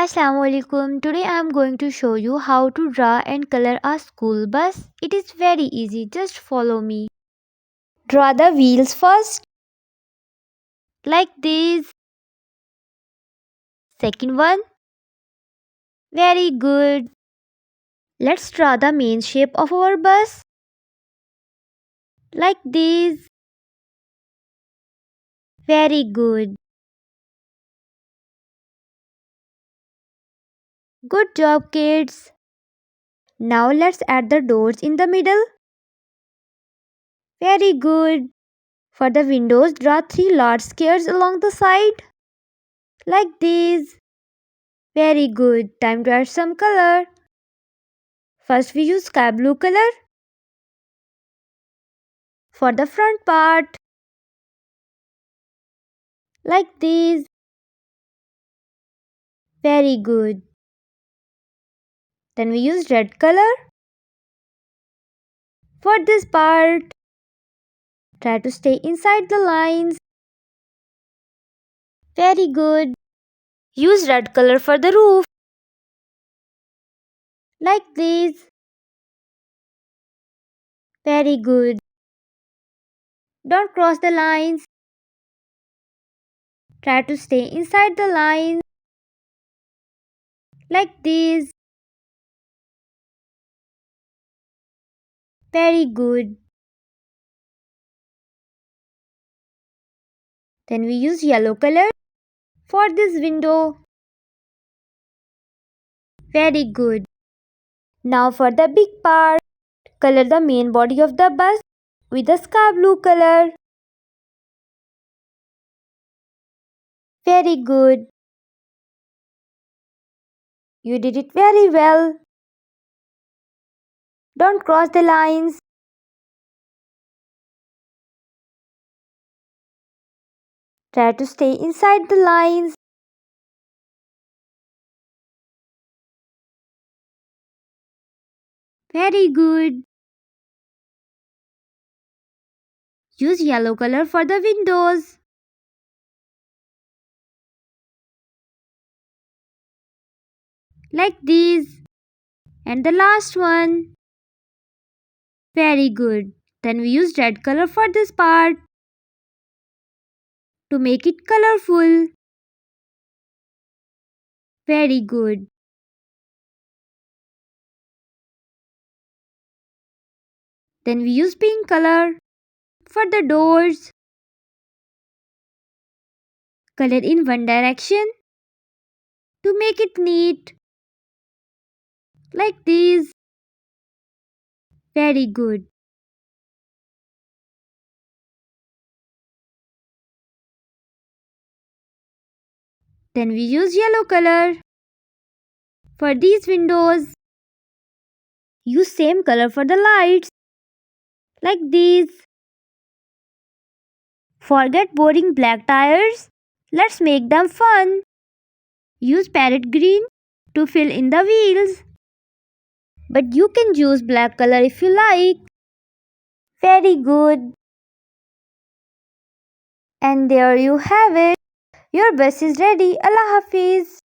Assalamualaikum. Today I am going to show you how to draw and color a school bus. It is very easy. Just follow me. Draw the wheels first, like this. Second one. Very good. Let's draw the main shape of our bus, like this. Very good. Good job, kids. Now let's add the doors in the middle. Very good. For the windows, draw three large squares along the side, like this. Very good. Time to add some color. First we use sky blue color for the front part, like this. Very good. Then we use red color for this part. Try to stay inside the lines. Very good. Use red color for the roof, like this. Very good. Don't cross the lines. Try to stay inside the lines, like this. Very good. Then we use yellow color for this window. Very good. Now for the big part, color the main body of the bus with the sky blue color. Very good. You did it very well. Don't cross the lines. Try to stay inside the lines. Very good. Use yellow color for the windows. Like this. And the last one. Very good. Then we use red color for this part to make it colorful. Very good. Then we use pink color for the doors. Color in one direction to make it neat. Like this. Very good. Then we use yellow color for these windows. Use same color for the lights, like these. Forget boring black tires. Let's make them fun. Use parrot green to fill in the wheels. But you can use black color if you like. Very good. And there you have it. Your bus is ready. Allah Hafiz.